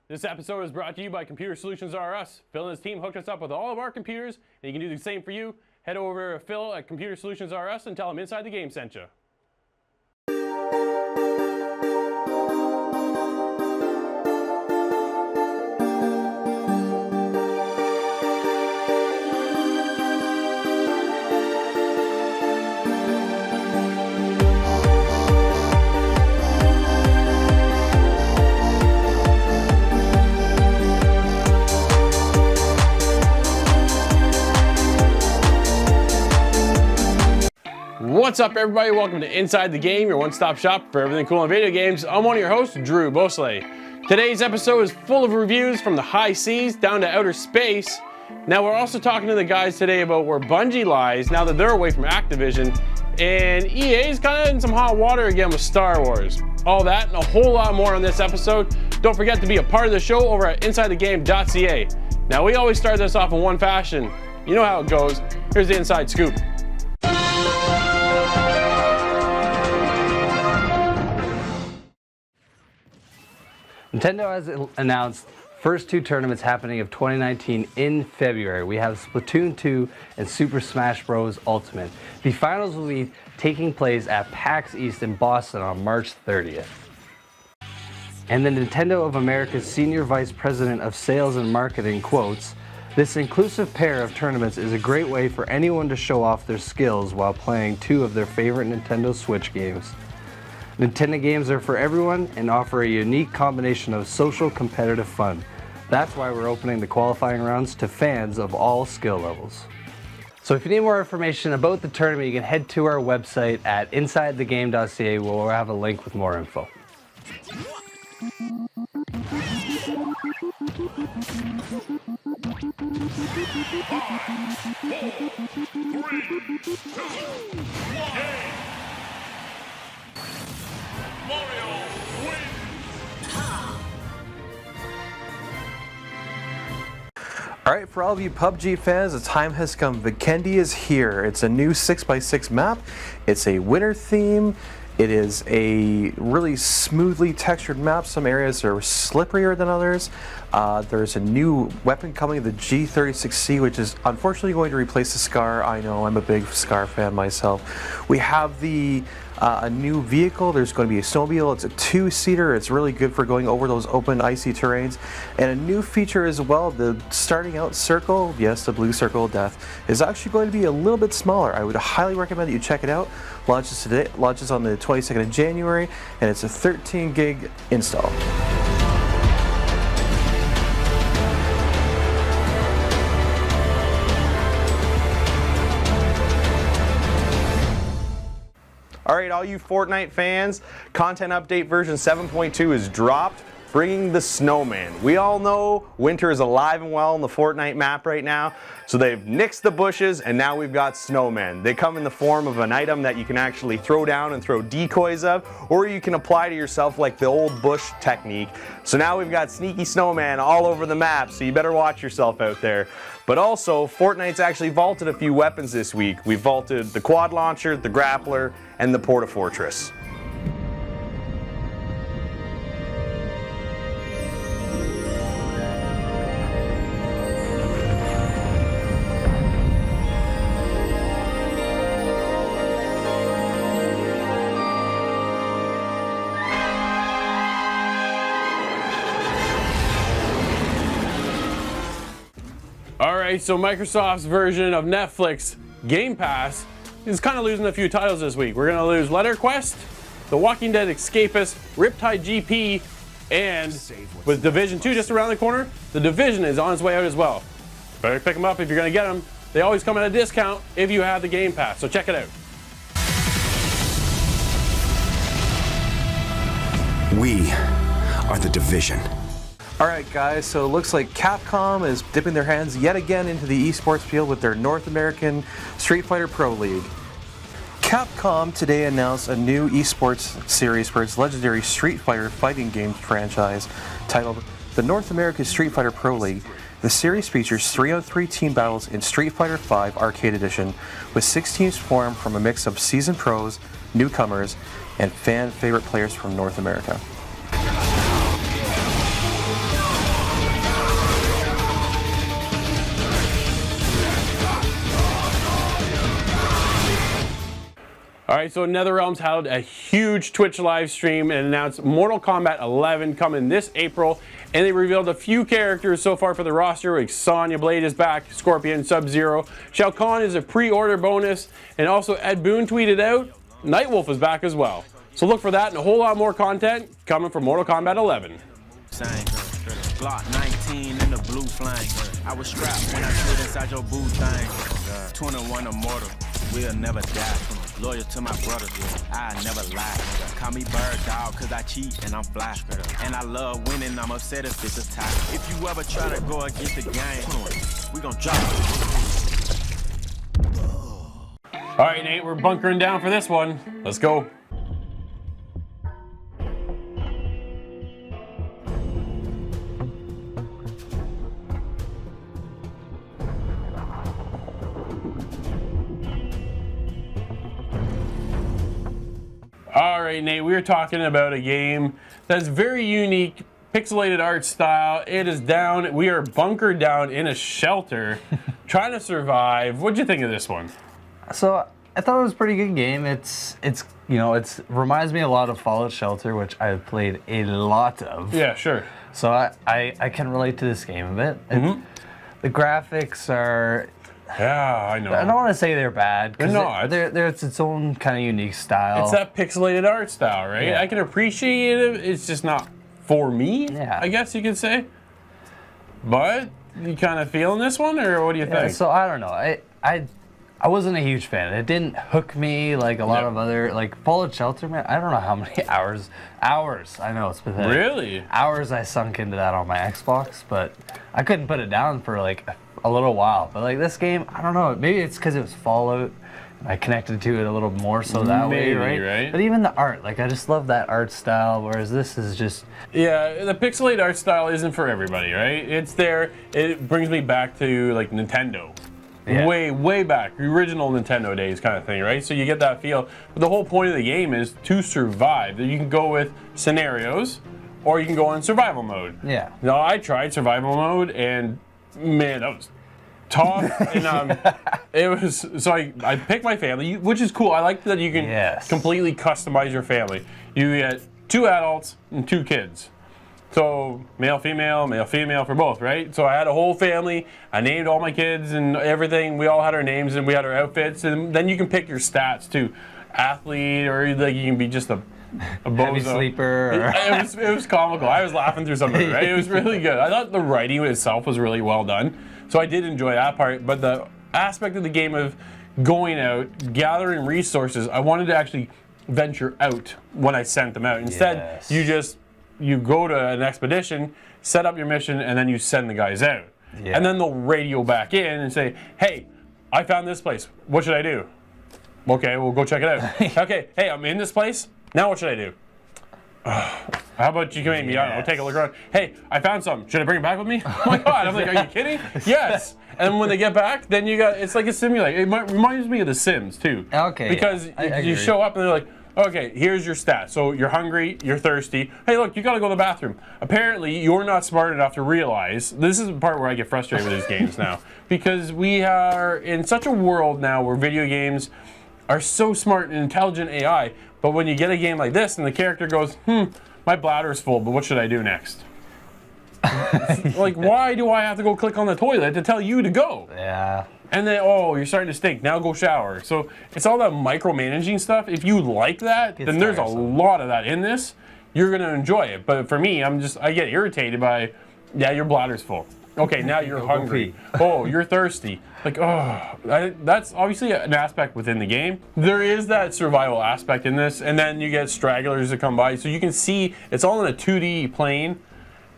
This episode is brought to you by Computer Solutions R Us. Phil and his team hooked us up with all of our computers, and you can do the same for you. Head over to Phil at Computer Solutions R Us and tell him Inside the Game sent you. What's up, everybody? Welcome to Inside the Game, your one-stop shop for everything cool in video games. I'm one of your hosts, Drew Beausoleil. Today's episode is full of reviews from the high seas down to outer space. Now, we're also talking to the guys today about where Bungie lies now that they're away from Activision, and EA's kind of in some hot water again with Star Wars. All that and a whole lot more on this episode. Don't forget to be a part of the show over at InsideTheGame.ca. Now, we always start this off in one fashion. You know how it goes. Here's the inside scoop. Nintendo has announced first two tournaments happening of 2019 in February. We have Splatoon 2 and Super Smash Bros. Ultimate. The finals will be taking place at PAX East in Boston on March 30th. And the Nintendo of America's Senior Vice President of Sales and Marketing quotes, "This inclusive pair of tournaments is a great way for anyone to show off their skills while playing two of their favorite Nintendo Switch games. Nintendo games are for everyone and offer a unique combination of social competitive fun. That's why we're opening the qualifying rounds to fans of all skill levels." So if you need more information about the tournament, you can head to our website at InsideTheGame.ca where we'll have a link with more info. Alright, for all of you PUBG fans, the time has come. Vikendi is here. It's a new 6x6 map. It's a winter theme. It is a really smoothly textured map. Some areas are slipperier than others. There's a new weapon coming, the G36C, which is unfortunately going to replace the Scar. I know, I'm a big Scar fan myself. We have a new vehicle. There's going to be a snowmobile. It's a two-seater. It's really good for going over those open, icy terrains. And a new feature as well, the starting out circle, yes, the blue circle of death, is actually going to be a little bit smaller. I would highly recommend that you check it out. Launches today, launches on the 22nd of January, and it's a 13 gig install. Alright, all you Fortnite fans, content update version 7.2 is dropped, bringing the snowman. We all know winter is alive and well on the Fortnite map right now, so they've nixed the bushes and now we've got snowmen. They come in the form of an item that you can actually throw down and throw decoys of, or you can apply to yourself like the old bush technique. So now we've got sneaky snowman all over the map, so you better watch yourself out there. But also, Fortnite's actually vaulted a few weapons this week. We vaulted the quad launcher, the grappler, and the porta-fortress. Alright, so Microsoft's version of Netflix, Game Pass, is kind of losing a few titles this week. We're going to lose Letter Quest, The Walking Dead Escapist, Riptide GP, and with Division 2 just around the corner, The Division is on its way out as well. Better pick them up if you're going to get them. They always come at a discount if you have the Game Pass, so check it out. We are The Division. Alright guys, so it looks like Capcom is dipping their hands yet again into the esports field with their North American Street Fighter Pro League. Capcom today announced a new esports series for its legendary Street Fighter fighting game franchise titled the North American Street Fighter Pro League. The series features 3-on-3 team battles in Street Fighter V Arcade Edition, with 6 teams formed from a mix of seasoned pros, newcomers, and fan favorite players from North America. All right, so NetherRealms held a huge Twitch live stream and announced Mortal Kombat 11 coming this April, and they revealed a few characters so far for the roster, like Sonya Blade is back, Scorpion, Sub-Zero, Shao Kahn is a pre-order bonus, and also Ed Boon tweeted out, Nightwolf is back as well. So look for that and a whole lot more content coming from Mortal Kombat 11. Glock 19 in the blue flame. I was strapped when I slid inside your boot thing. 21 immortal, we'll never die. Loyal to my brothers, I never lie. Call me bird dog, cause I cheat and I'm fly. And I love winning, I'm upset if it's a tie. If you ever try to go against the game, we gon' drop it. All right, Nate, we're bunkering down for this one. Let's go. All right, Nate, we are talking about a game that's very unique, pixelated art style. It is down. We are bunkered down in a shelter, trying to survive. What'd you think of this one? So I thought it was a pretty good game. It's reminds me a lot of Fallout Shelter, which I've played a lot of. Yeah, sure. So I can relate to this game a bit. The graphics are. Yeah, I know. I don't want to say they're bad. They're not. It's its own kind of unique style. It's that pixelated art style, right? Yeah. I can appreciate it. It's just not for me, Yeah. I guess you could say. But you kind of feeling this one, or what do you think? So I don't know. I wasn't a huge fan. It didn't hook me like a lot of other, like Fallout Shelter, man. I don't know how many hours. I know it's pathetic. Really? Hours I sunk into that on my Xbox, but I couldn't put it down for like a little while. But like this game, I don't know. Maybe it's because it was Fallout. I connected to it a little more so that way, right? But even the art, like I just love that art style. Whereas this is just the pixelated art style isn't for everybody, right? It's there. It brings me back to like Nintendo. Yeah. Way back, the original Nintendo days kind of thing, right? So you get that feel. But the whole point of the game is to survive. You can go with scenarios, or you can go on survival mode. Yeah. Now, I tried survival mode, and man, that was tough. And it was, so I picked my family, which is cool. I like that you can completely customize your family. You get 2 adults and 2 kids. So male, female for both, right? So I had a whole family. I named all my kids and everything. We all had our names and we had our outfits. And then you can pick your stats too. Athlete, or like you can be just a bozo. heavy sleeper. It was comical. I was laughing through some of it, right? It was really good. I thought the writing itself was really well done. So I did enjoy that part. But the aspect of the game of going out, gathering resources, I wanted to actually venture out when I sent them out. Instead, you go to an expedition, set up your mission, and then you send the guys out. Yeah. And then they'll radio back in and say, hey, I found this place. What should I do? Okay, we'll go check it out. Okay, hey, I'm in this place. Now what should I do? How about you come meet me? I don't know, take a look around. Hey, I found something. Should I bring it back with me? Oh my God. I'm like, are you kidding? Yes. And when they get back, then it's like a simulator. It reminds me of The Sims too. Okay. Because you show up and they're like, okay, here's your stats. So you're hungry, you're thirsty. Hey, look, you gotta go to the bathroom. Apparently, you're not smart enough to realize, this is the part where I get frustrated with these games now, because we are in such a world now where video games are so smart and intelligent AI, but when you get a game like this and the character goes, my bladder's full, but what should I do next? Like, why do I have to go click on the toilet to tell you to go? Yeah. And then, oh, you're starting to stink. Now go shower. So it's all that micromanaging stuff. If you like that, then there's a lot of that in this. You're going to enjoy it. But for me, I get irritated by, your bladder's full. Okay, now you're hungry. Oh, you're thirsty. Like, that's obviously an aspect within the game. There is that survival aspect in this. And then you get stragglers that come by. So you can see, it's all in a 2D plane.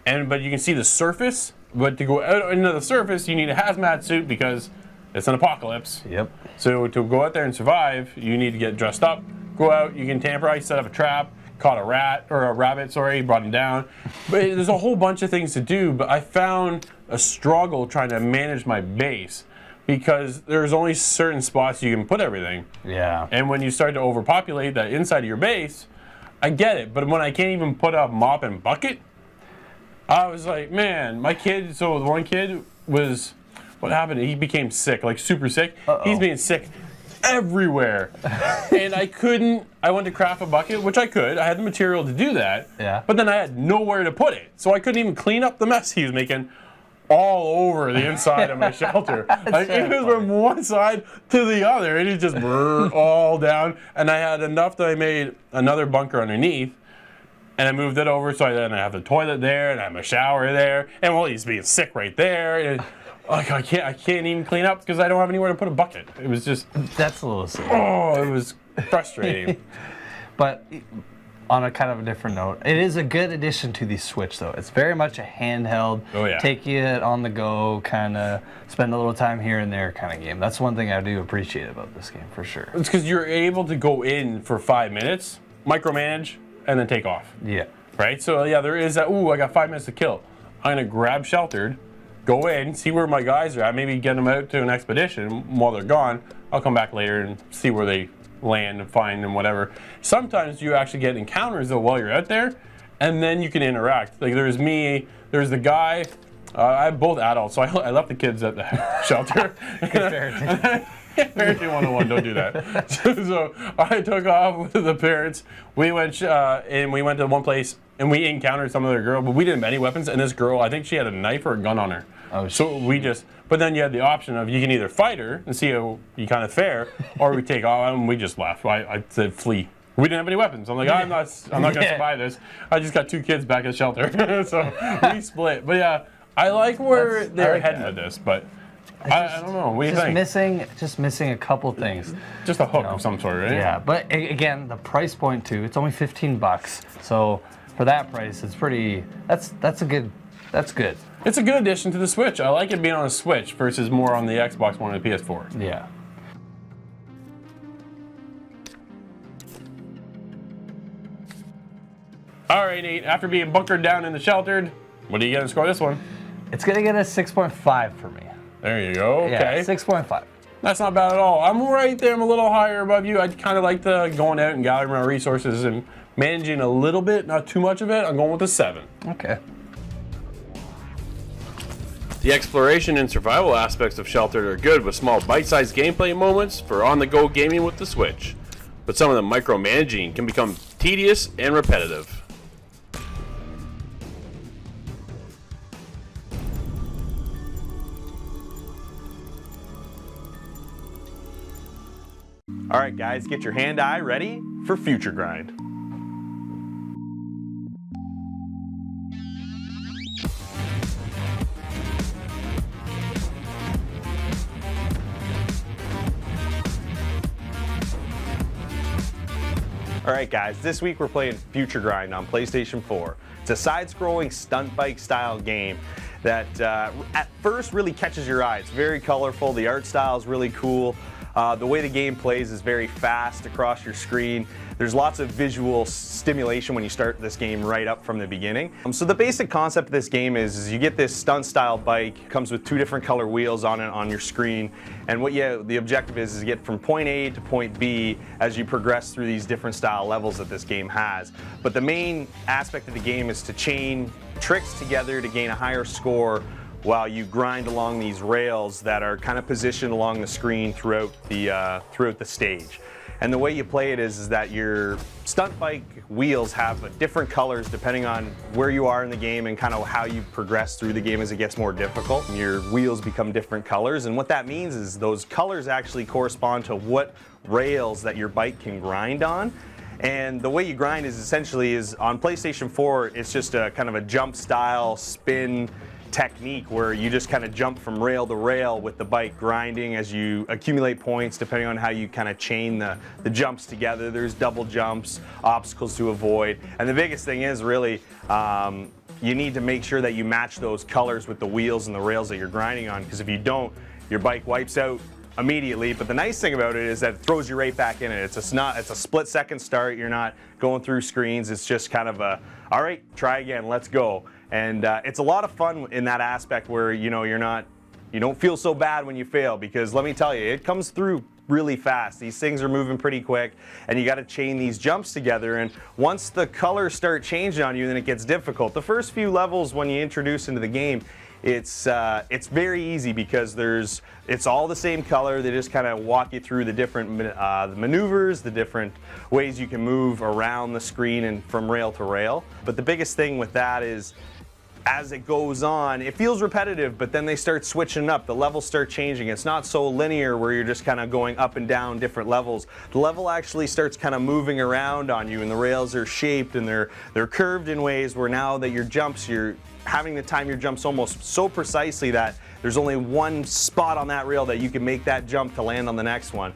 But you can see the surface. But to go out into the surface, you need a hazmat suit because it's an apocalypse. Yep. So to go out there and survive, you need to get dressed up, go out, you can temporize, set up a trap, caught a rabbit, brought him down. But there's a whole bunch of things to do, but I found a struggle trying to manage my base because there's only certain spots you can put everything. Yeah. And when you start to overpopulate that inside of your base, I get it, but when I can't even put a mop and bucket, I was like, man, my kid, so the one kid was, what happened? He became sick, like super sick. He's being sick everywhere. And I went to craft a bucket, which I could. I had the material to do that. Yeah. But then I had nowhere to put it. So I couldn't even clean up the mess he was making all over the inside of my shelter. Like, it was from one side to the other. And it just burned all down. And I had enough that I made another bunker underneath. And I moved it over, so then I have the toilet there, and I have my shower there, and well, he's being sick right there. And, like, I can't even clean up because I don't have anywhere to put a bucket. It was just, That's a little silly. oh, it was frustrating. But on a kind of a different note, it is a good addition to the Switch, though. It's very much a handheld, Oh, yeah. take it on the go, kind of spend a little time here and there kind of game. That's one thing I do appreciate about this game, for sure. It's because you're able to go in for 5 minutes, micromanage, and then take off. Yeah. Right? So, yeah, there is that, ooh, I got 5 minutes to kill. I'm going to grab sheltered, go in, see where my guys are at, maybe get them out to an expedition while they're gone. I'll come back later and see where they land and find them, whatever. Sometimes you actually get encounters, though, while you're out there, and then you can interact. Like, there's me, there's the guy. I have both adults, so I left the kids at the shelter. Parenting 101, don't do that. So I took off with the parents. We went and we went to one place and we encountered some other girl, but we didn't have any weapons. And this girl, I think she had a knife or a gun on her. Oh, so we just, but then you had the option of you can either fight her and see how you kind of fare, or we take off, and we just left. I said flee. We didn't have any weapons. I'm like, I'm not gonna survive this. I just got 2 kids back at the shelter, so we split. But yeah, I like where they're heading with this, but. I don't know. What do you think? Just missing a couple things. Just a hook of some sort, right? Yeah, but again, the price point too. It's only $15, so for that price, it's pretty. That's good. It's a good addition to the Switch. I like it being on a Switch versus more on the Xbox One and the PS4. Yeah. All right, Nate. After being bunkered down in the sheltered, what are you gonna score this one? It's gonna get a 6.5 for me. There you go. Okay. Yeah, 6.5. That's not bad at all. I'm right there. I'm a little higher above you. I kind of like the going out and gathering my resources and managing a little bit, not too much of it. I'm going with a 7. Okay. The exploration and survival aspects of Sheltered are good with small bite-sized gameplay moments for on-the-go gaming with the Switch. But some of the micromanaging can become tedious and repetitive. All right, guys, get your hand-eye ready for Future Grind. All right, guys, this week we're playing Future Grind on PlayStation 4. It's a side-scrolling stunt bike style game that at first really catches your eye. It's very colorful, the art style is really cool. The way the game plays is very fast across your screen. There's lots of visual stimulation when you start this game right up from the beginning. So the basic concept of this game is you get this stunt style bike, comes with 2 different color wheels on it on your screen, and the objective is to get from point A to point B as you progress through these different style levels that this game has. But the main aspect of the game is to chain tricks together to gain a higher score while you grind along these rails that are kind of positioned along the screen throughout the stage. And the way you play it is that your stunt bike wheels have different colors depending on where you are in the game and kind of how you progress through the game as it gets more difficult. Your wheels become different colors, and what that means is those colors actually correspond to what rails that your bike can grind on. And the way you grind is essentially on PlayStation 4, it's just a kind of a jump style spin technique where you just kind of jump from rail to rail with the bike grinding as you accumulate points depending on how you kind of chain the jumps together. There's double jumps, obstacles to avoid, and the biggest thing is really you need to make sure that you match those colors with the wheels and the rails that you're grinding on, because if you don't, your bike wipes out immediately. But the nice thing about it is that it throws you right back in it. It's a split-second start. You're not going through screens. It's just kind of all right, try again, let's go. And it's a lot of fun in that aspect where you don't feel so bad when you fail, because let me tell you, it comes through really fast. These things are moving pretty quick, and you got to chain these jumps together. And once the colors start changing on you, then it gets difficult. The first few levels when you introduce into the game, it's very easy because it's all the same color. They just kind of walk you through the different maneuvers, the different ways you can move around the screen and from rail to rail. But the biggest thing with that is, as it goes on, it feels repetitive, but then they start switching up. The levels start changing. It's not so linear where you're just kind of going up and down different levels. The level actually starts kind of moving around on you, and the rails are shaped and they're curved in ways where now that your jumps, you're having to time your jumps almost so precisely that there's only one spot on that rail that you can make that jump to land on the next one.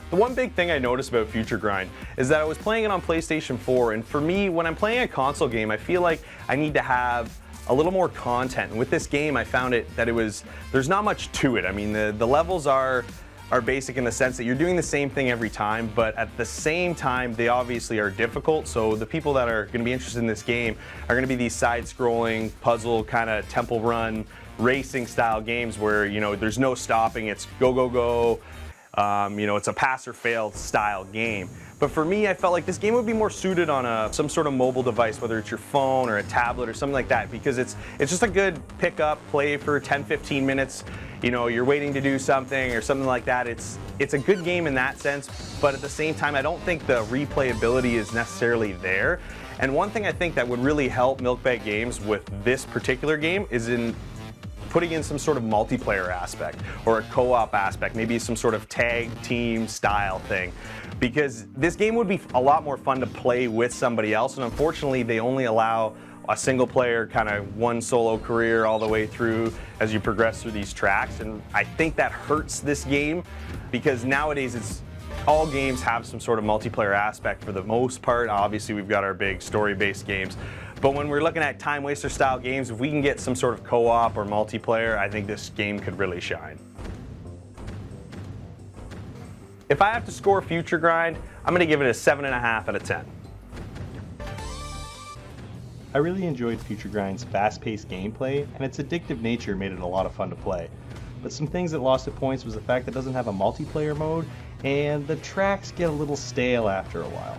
The one big thing I noticed about Future Grind is that I was playing it on PlayStation 4, and for me, when I'm playing a console game, I feel like I need to have a little more content. And with this game, I found there's not much to it. I mean, the levels are basic in the sense that you're doing the same thing every time, but at the same time, they obviously are difficult. So the people that are gonna be interested in this game are gonna be these side-scrolling, puzzle, kind of temple run, racing style games where, you know, there's no stopping, it's go, go, go. You know, it's a pass or fail style game. But for me, I felt like this game would be more suited on some sort of mobile device, whether it's your phone or a tablet or something like that, because it's just a good pick up, play for 10-15 minutes. You know, you're waiting to do something or something like that. It's a good game in that sense, but at the same time, I don't think the replayability is necessarily there. And one thing I think that would really help Milkbag Games with this particular game is in putting in some sort of multiplayer aspect or a co-op aspect, maybe some sort of tag team style thing. Because this game would be a lot more fun to play with somebody else, and unfortunately they only allow a single player kind of one solo career all the way through as you progress through these tracks, and I think that hurts this game because nowadays all games have some sort of multiplayer aspect for the most part. Obviously we've got our big story-based games, but when we're looking at time waster style games, if we can get some sort of co-op or multiplayer, I think this game could really shine. If I have to score Future Grind, I'm gonna give it a 7.5 out of 10. I really enjoyed Future Grind's fast-paced gameplay, and its addictive nature made it a lot of fun to play. But some things that lost at points was the fact that it doesn't have a multiplayer mode, and the tracks get a little stale after a while.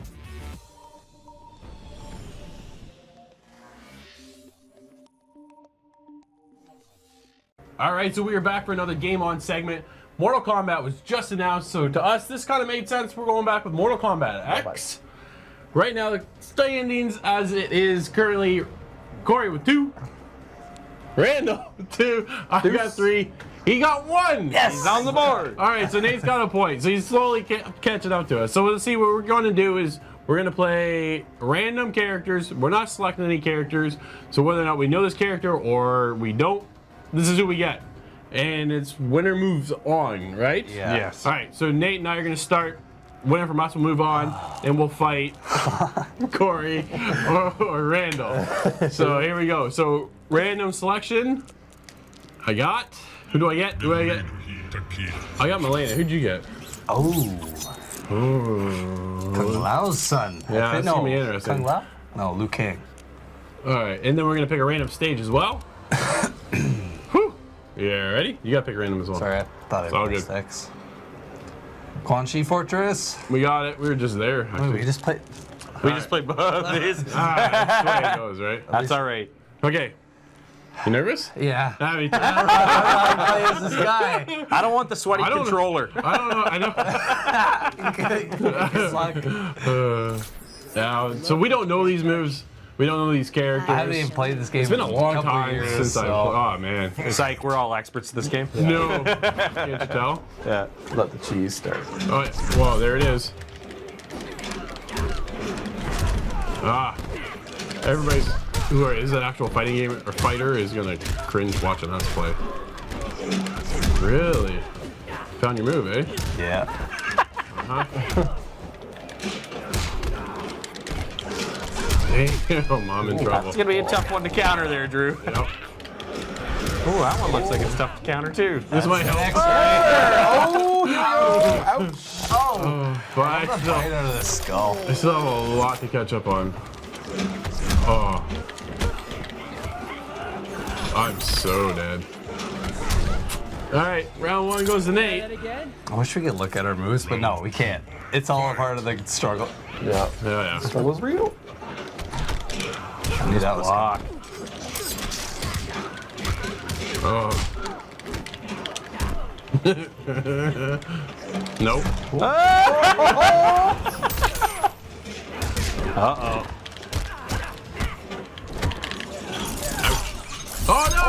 All right, so we are back for another Game On segment. Mortal Kombat was just announced, so to us, this kind of made sense. We're going back with Mortal Kombat X. Right now, the standings as it is currently, Corey with 2, Randall with 2, I got 3, he got 1. Yes! He's on the board. All right, so Nate's got a point, so he's slowly catching up to us. So let's see, what we're going to do is we're going to play random characters. We're not selecting any characters, so whether or not we know this character or we don't, this is who we get. And it's winner moves on, right? Yeah. Yes. All right, so Nate and I are going to start. Winner from us will move on, and we'll fight Corey or Randall. So here we go. So random selection. I got. Who do I get? I got Milena. Who'd you get? Oh. Kung Lao's son. Yeah, that's gonna be interesting. Kung Lao? No, Liu Kang. All right, and then we're gonna pick a random stage as well. Whew. Yeah, ready? You gotta pick a random as well. Sorry, I thought it all was good. X. Quan Chi Fortress. We got it. We were just there. Actually. Wait, we just played. We just played both of these. That's the way it goes, right? That's all right. Okay. You nervous? Yeah. I mean, I play as this guy. I don't want the sweaty controller. I don't know. Now, so we don't know these moves. We don't know these characters. I haven't even played this game. It's been a long couple time years, since I. Oh man. Psych, we're all experts at this game. No. Can't you tell? Yeah. Let the cheese start. Oh, yeah. Well, there it is. Ah. Everybody's who is an actual fighting game or fighter is gonna cringe watching us play. Really? Found your move, eh? Yeah. Damn, I'm in trouble. It's gonna be a tough one to counter there, Drew. Yep. Oh, that one looks like it's tough to counter too. This might help. But I Right still, out of the skull. I still have a lot to catch up on. Oh. I'm so dead. All right, round 1 goes to Nate. I wish we could look at our moves, but no, we can't. It's all a part of the struggle. Yeah. Yeah. Struggle's real. I need that lock. Oh. Nope. Uh-oh. Oh no!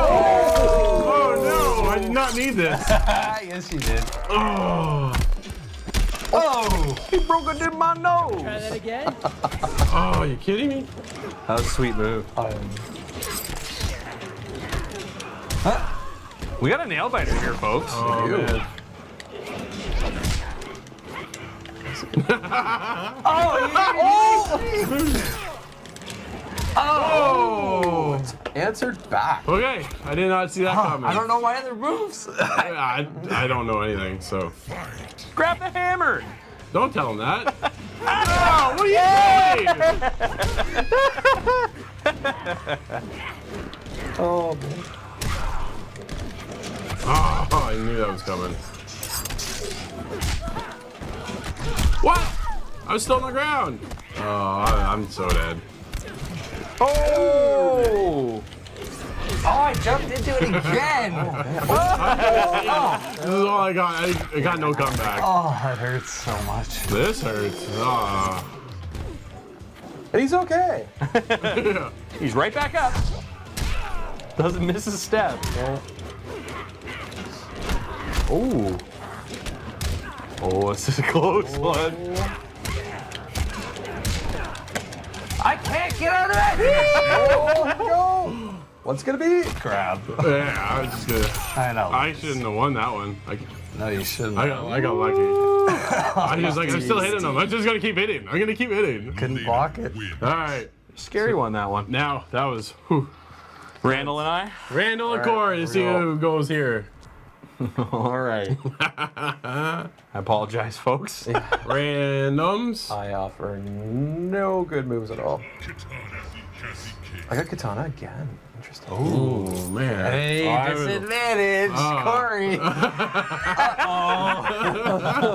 Oh no! I did not need this. Yes, you did. Oh. Oh! He broke it in my nose. Try that again. Oh, are you kidding me? That was a sweet move. We got a nail biter here, folks. Oh man. Oh! Answered back. Okay, I did not see that coming. I don't know my other moves. I don't know anything, so Grab the hammer. don't tell him that. Oh, what are you doing? Oh, man. Oh, I knew that was coming. What? I was still on the ground. Oh, I'm so dead. Oh! Oh, I jumped into it again. This is all I got. I got no comeback. Oh, that hurts so much. This hurts. Ah. And he's okay. He's right back up. Doesn't miss a step. Oh. Oh, this is a close one. I can't get out of it. Oh, here we go. What's gonna be? Grab. Yeah, I was just gonna. I know. I shouldn't have won that one. No, you shouldn't. I got lucky. I was like, I'm still hitting them. I'm just gonna keep hitting. I'm gonna keep hitting. Couldn't block it. All right. Scary one, that one. Now that was whew. Randall and I? Randall and Corey to see who goes here. All right. I apologize, folks. Randoms. I offer no good moves at all. I got Katana again. Interesting. Oh man. Hey, disadvantage, Corey. I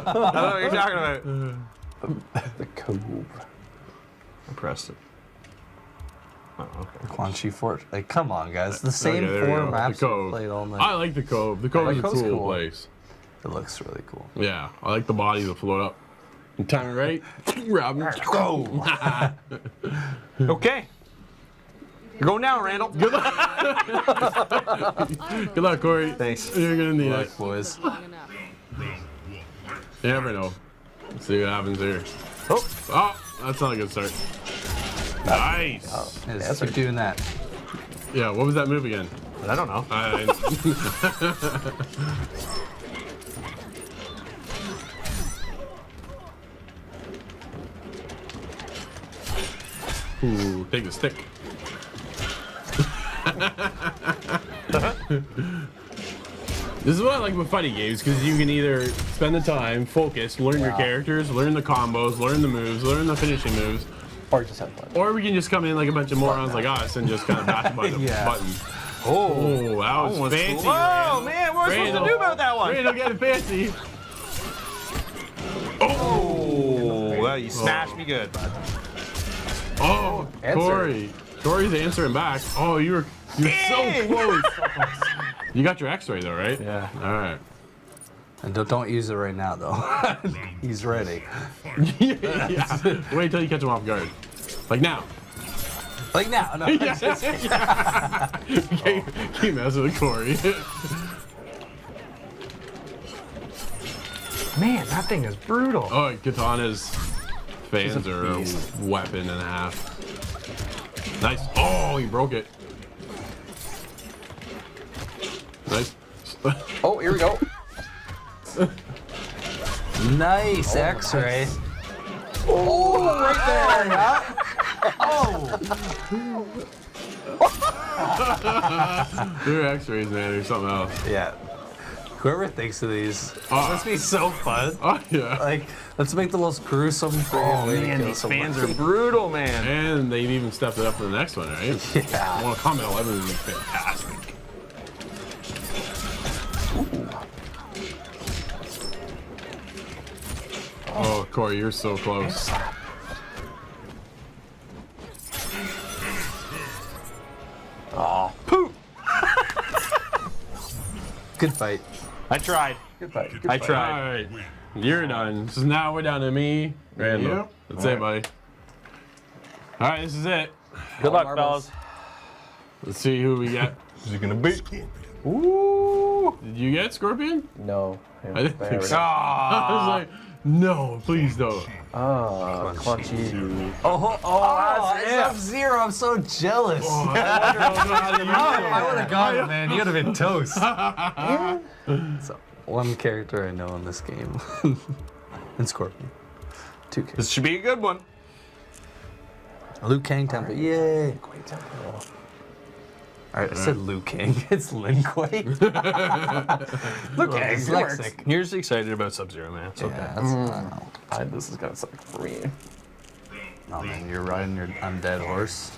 don't know what you're talking about. The Cove. I pressed it. Oh, okay. Quan Chi Fort. Like, come on, guys. The same Okay, there we 4 go. maps The we Cove. played all night. I like the Cove. The Cove is a Cove's cool cool. place. It looks really cool. Yeah, I like the body that float up. You time it right. Robin, go. Okay. You're going down, Randall. Good luck, Corey. Thanks. You're gonna need Look, it. boys. You never know. Let's see what happens here. Oh. Oh, that's not a good start. Nice. Yes, keep doing that. Yeah, what was that move again? I don't know. Ooh, take the stick. This is what I like with fighting games, because you can either spend the time, focus, learn your characters, learn the combos, learn the moves, learn the finishing moves, Or just have fun. or we can just come in like a bunch of morons like us and just kind of bash a bunch of Yeah. buttons. Oh, that was fancy. Oh, man, what are we supposed to do about that one? Randall getting fancy. Oh, well, you smashed me good, bud. Oh, Answer. Corey. Corey's answering back. Oh, you're so close. You got your X-ray though, right? Yeah. All right. And don't use it right now, though. He's ready. Yeah. Wait till you catch him off guard. Like now. Like now. No, Yeah. Keep messing with Corey. Man, that thing is brutal. Oh, Katana's fans a are a beast. weapon and a half. Nice. Oh, he broke it. Nice. Oh, here we go. Nice X-ray. Oh, right there. They're X-rays, man, or something else. Yeah. Whoever thinks of these, Oh. this must be so fun. Oh, yeah. Like, let's make the most gruesome friggin' way to Man, kill these someone. fans are brutal, man. And they've even stepped it up for the next one, right? Yeah. Mortal Kombat 11 would be fantastic. Corey, you're so close. Aw. Poop! Good fight. I tried. Good fight. Good I fight. tried. All right, you're done. So now we're down to me, Randall. Yep. That's it, buddy. All right, this is it. Good luck, marbles. fellas. Let's see who we get. Who's it gonna be? Ooh. Did you get Scorpion? No. I didn't think so. I Ah! was like, no, please don't. Ah, clutchy. Sub-Zero, I'm so jealous. I wonder how to use I would have got it, man. You would have been toast. Yeah. So, one character I know in this game. And Scorpion. 2 characters. This should be a good one. Liu Kang Temple. Yay. Great tempo. Alright, I said Liu Kang. It's Lin Kuei. Look at it. Dyslexic. You're just excited about Sub-Zero, man. It's okay. Yeah, that's, This is gonna suck for me. oh man, you're riding your undead horse.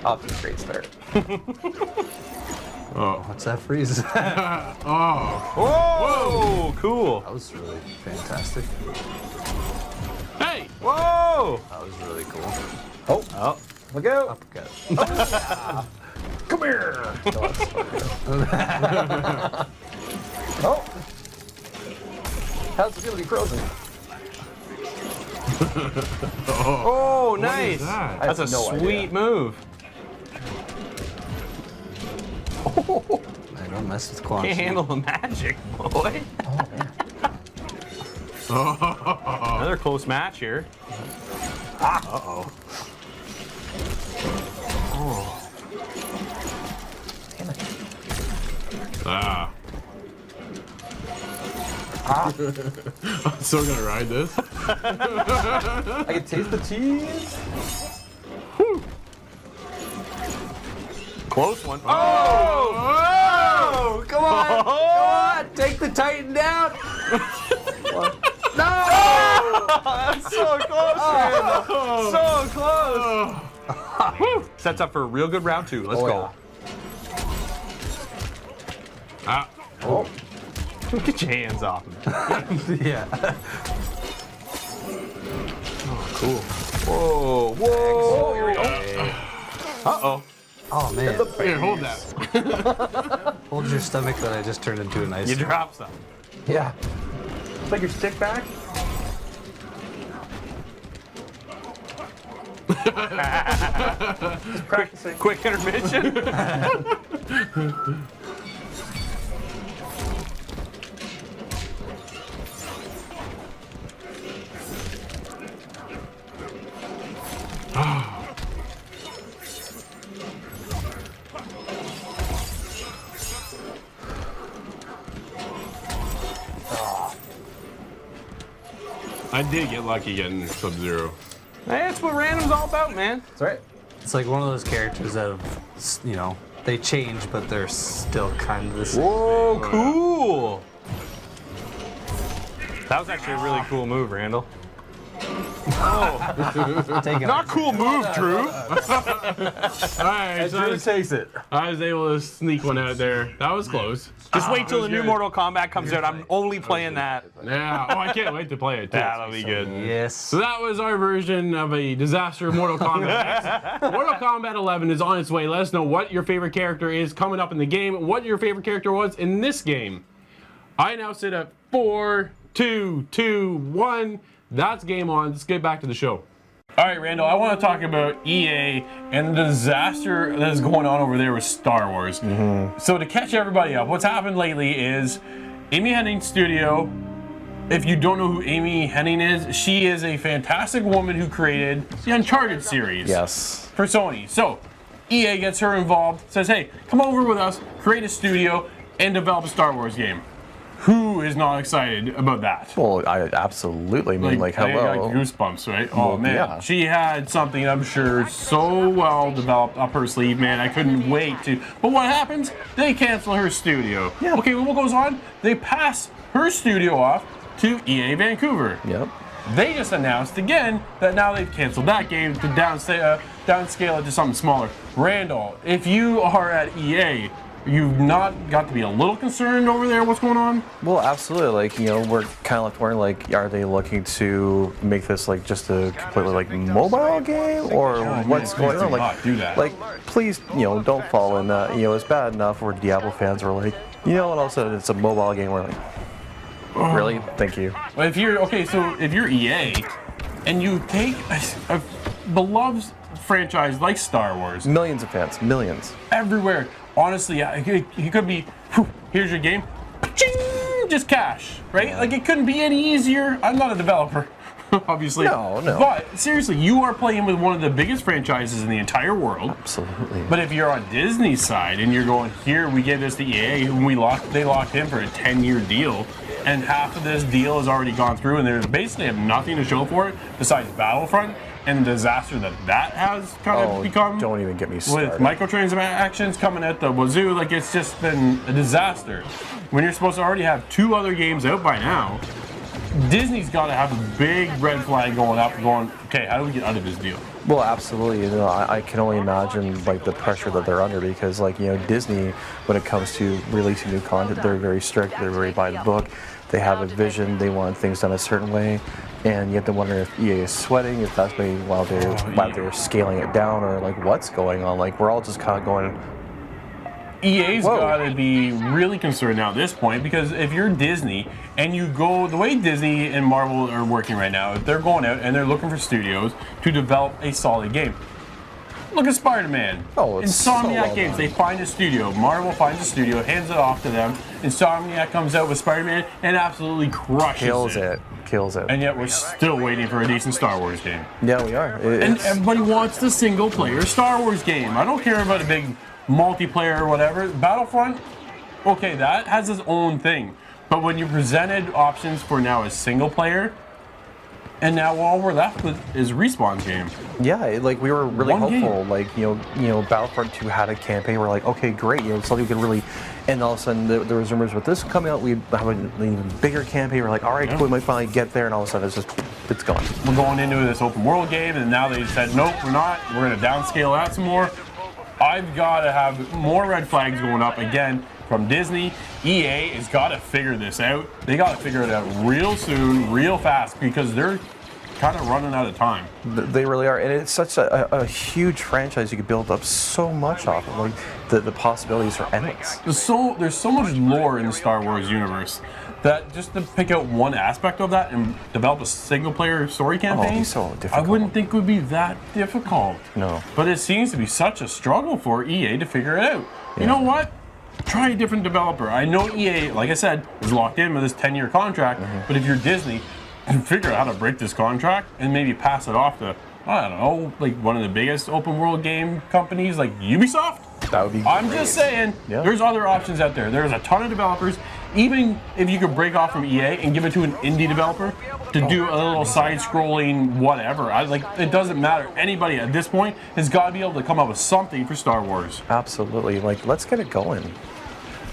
Off to a great start. What's that freeze? That Whoa! Cool. was really fantastic. Hey! Whoa! That was really cool. Oh. Look out! Uppercut. Come here! Oh! How's it feel to be frozen? Oh, nice. that? That's a I have no sweet idea. move. I don't mess with Quan Can't Chi. handle the magic, boy. Another close match here. Uh-oh. Ah. I'm still gonna ride this. I can taste the cheese. Close one. Oh, come on! Come on! Take the Titan down! No! That's so close, Randall. So close. Sets up for a real good round 2. Let's go. Ah. Oh. Get your hands off me. Yeah. Cool. Whoa, whoa. Oh, here we go. Uh-oh. Oh man. Here, hold that. Hold your stomach that I just turned into an ice. You dropped some. Yeah. Like your stick back? Just practicing. Quick intermission. I did get lucky getting Sub-Zero. Hey, that's what random's all about, man. That's right. It's like one of those characters that have, you know, they change, but they're still kind of the same. Whoa, cool. That was actually a really cool move, Randall. Take it. Not cool move, Drew. Alright, so takes it. I was able to sneak one out there. That was close. Just wait till the new good. Mortal Kombat comes out. I'm only playing that. Yeah. Oh, I can't wait to play it too. That'll be good. Yes. So that was our version of a disaster of Mortal Kombat X. Mortal Kombat 11 is on its way. Let us know what your favorite character is coming up in the game, what your favorite character was in this game. I now sit at 4, 2, 2, 1. That's game on. Let's get back to the show. All right, Randall, I want to talk about EA and the disaster that is going on over there with Star Wars. So to catch everybody up, what's happened lately is Amy Hennig's studio. If you don't know who Amy Hennig is, she is a fantastic woman who created the Uncharted series Yes. for Sony. So EA gets her involved, says, hey, come over with us, create a studio, and develop a Star Wars game. Who is not excited about that? Well, I absolutely mean, like I got hello. goosebumps, right? Oh Well, man, yeah. she had something I'm sure so well developed up her sleeve, man. I couldn't wait to. But what happens? They cancel her studio. Yeah. Okay, well, what goes on? They pass her studio off to EA Vancouver. Yep. They just announced again that now they've canceled that game to downscale it to something smaller. Randall, if you are at EA, you've not got to be a little concerned over there what's going on? Well, absolutely. Like, you know, we're kind of left wondering, like, are they looking to make this like just a completely like mobile game, or what's going on? do Like, not do that. like, please, you know, don't fall in that. You know, it's bad enough where Diablo fans were like, you know, and all of a sudden it's a mobile game. We're like, really? Thank you. But if you're okay, so if you're EA and you take a beloved franchise like Star Wars, Millions of fans, millions. everywhere, honestly, it could be, whew, here's your game, ching, just cash, right? Like, it couldn't be any easier. I'm not a developer, obviously. No. But seriously, you are playing with one of the biggest franchises in the entire world. Absolutely. But if you're on Disney's side and you're going, here, we gave this to EA, and they locked in for a 10-year deal, and half of this deal has already gone through, and they basically have nothing to show for it besides Battlefront and the disaster that has kind of become. Don't even get me started. With microtransactions coming at the wazoo, like, it's just been a disaster. When you're supposed to already have 2 other games out by now, Disney's got to have a big red flag going up, going, okay, how do we get out of this deal? Well, absolutely. You know, I can only imagine like the pressure that they're under, because, like, you know, Disney, when it comes to releasing new content, they're very strict. They're very by the book. They have a vision. They want things done a certain way, and you have to wonder if EA is sweating, if that's maybe while they're scaling it down, or like what's going on. Like, we're all just kind of going. EA's Whoa. got to be really concerned now at this point, because if you're Disney and you go the way Disney and Marvel are working right now, if they're going out and they're looking for studios to develop a solid game. Look at Spider-Man. Oh, it's so Insomniac well Games, done. they find a studio. Marvel finds a studio, hands it off to them. Insomniac comes out with Spider-Man and absolutely crushes Kills it. And yet we're still waiting for a decent Star Wars game. Yeah, we are. And everybody wants the single-player Star Wars game. I don't care about a big multiplayer or whatever. Battlefront, okay, that has its own thing. But when you presented options for now a single-player, and now all we're left with is Respawn's game. Yeah, like, we were really One hopeful. game. Like, you know, Battlefront 2 had a campaign. We're like, okay, great. You know, something we could really. And all of a sudden, there was rumors with this coming out. We have an even bigger campaign. We're like, all right, cool, we might finally get there. And all of a sudden, it's gone. We're going into this open world game, and now they said, nope, we're not. We're going to downscale that some more. I've got to have more red flags going up again from Disney. EA has got to figure this out. They got to figure it out real soon, real fast, because they're kind of running out of time. They really are, and it's such a huge franchise. You could build up so much off of. Like, the possibilities are endless. There's so much lore in the Star Wars universe that just to pick out one aspect of that and develop a single-player story campaign, it'd be so I difficult. wouldn't think it would be that difficult. No. But it seems to be such a struggle for EA to figure it out. You know what? Try a different developer. I know EA, like I said, is locked in with this 10-year contract, but if you're Disney, figure out how to break this contract and maybe pass it off to, I don't know, like one of the biggest open world game companies like Ubisoft. That would be I'm great. just saying, Yeah. there's other options out there. There's a ton of developers. Even if you could break off from EA and give it to an indie developer to do a little side-scrolling whatever, it doesn't matter. Anybody at this point has got to be able to come up with something for Star Wars. Absolutely. Like, let's get it going.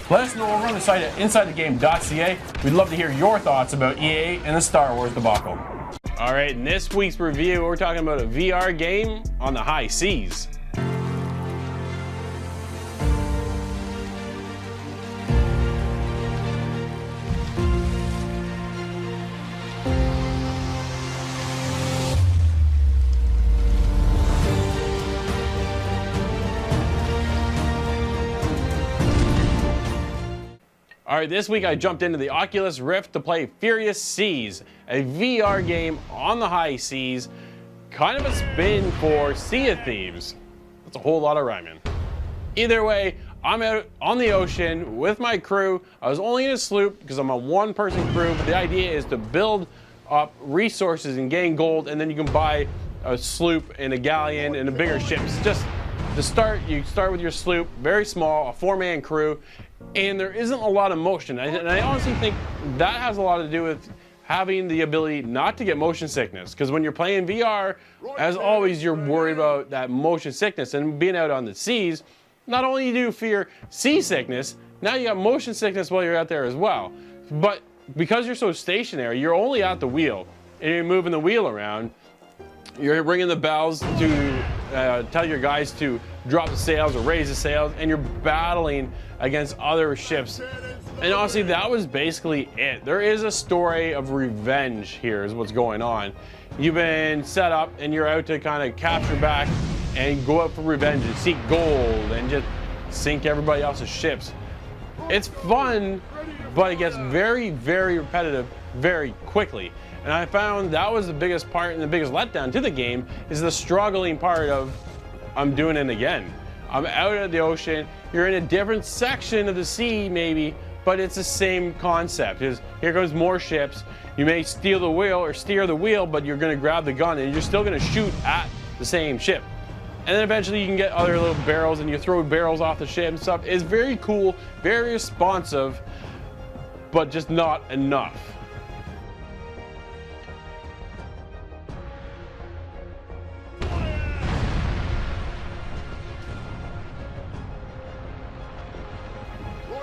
Let us know over on the site at insidethegame.ca. We'd love to hear your thoughts about EA and the Star Wars debacle. All right, in this week's review, we're talking about a VR game on the high seas. All right, this week I jumped into the Oculus Rift to play Furious Seas, a VR game on the high seas, kind of a spin for Sea of Thieves. That's a whole lot of rhyming. Either way, I'm out on the ocean with my crew. I was only in a sloop because I'm a one-person crew, but the idea is to build up resources and gain gold, and then you can buy a sloop and a galleon and a bigger ship. It's just to start, you start with your sloop, very small, a 4-man crew, and there isn't a lot of motion. And I honestly think that has a lot to do with having the ability not to get motion sickness. Because when you're playing VR, as always, you're worried about that motion sickness. And being out on the seas, not only do you fear seasickness, now you got motion sickness while you're out there as well. But because you're so stationary, you're only at the wheel, and you're moving the wheel around. You're ringing the bells to tell your guys to drop the sails or raise the sails, and you're battling against other ships. And honestly, that was basically it. There is a story of revenge here is what's going on. You've been set up and you're out to kind of capture back and go out for revenge and seek gold and just sink everybody else's ships. It's fun, but it gets very, very repetitive very quickly. And I found that was the biggest part and the biggest letdown to the game is the struggling part of I'm doing it again. I'm out of the ocean, you're in a different section of the sea maybe, but it's the same concept. Here goes more ships. You may steal the wheel or steer the wheel, but you're gonna grab the gun and you're still gonna shoot at the same ship. And then eventually you can get other little barrels and you throw barrels off the ship and stuff. It's very cool, very responsive, but just not enough.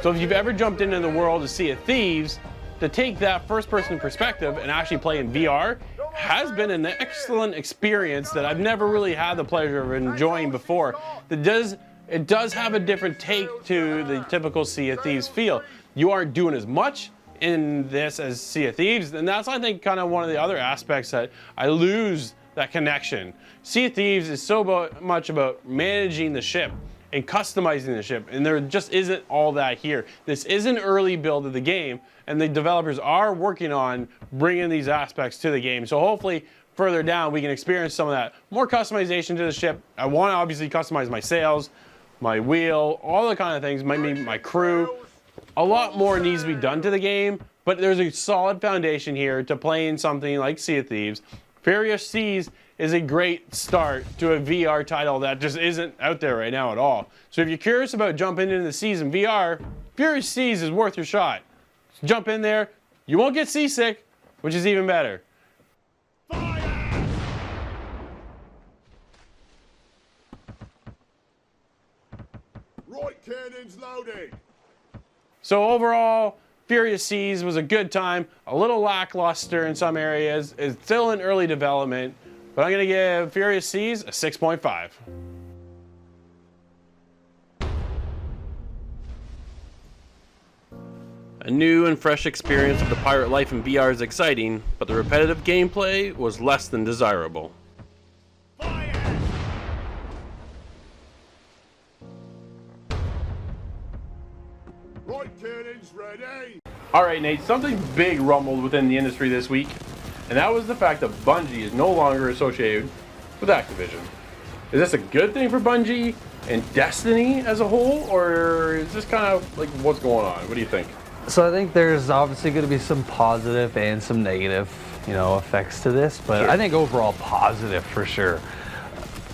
So if you've ever jumped into the world of Sea of Thieves, to take that first-person perspective and actually play in VR has been an excellent experience that I've never really had the pleasure of enjoying before. It does have a different take to the typical Sea of Thieves feel. You aren't doing as much in this as Sea of Thieves, and that's, I think, kind of one of the other aspects that I lose that connection. Sea of Thieves is so much about managing the ship and customizing the ship, and there just isn't all that here. This is an early build of the game, and the developers are working on bringing these aspects to the game. So hopefully further down we can experience some of that more customization to the ship. I want to obviously customize my sails, my wheel, all the kind of things, maybe my crew. A lot more needs to be done to the game, but there's a solid foundation here to playing something like Sea of Thieves. Furious Seas is a great start to a VR title that just isn't out there right now at all. So if you're curious about jumping into the seas in VR, Furious Seas is worth your shot. So jump in there, you won't get seasick, which is even better. Fire! Right cannons loading. So overall, Furious Seas was a good time, a little lackluster in some areas. It's still in early development, but I'm gonna give Furious Seas a 6.5. A new and fresh experience of the pirate life in VR is exciting, but the repetitive gameplay was less than desirable. Fire! Right cannons ready. Alright Nate, something big rumbled within the industry this week, and that was the fact that Bungie is no longer associated with Activision. Is this a good thing for Bungie and Destiny as a whole, or is this kind of like what's going on? What do you think? So I think there's obviously going to be some positive and some negative, effects to this, but Sure. I think overall positive for sure.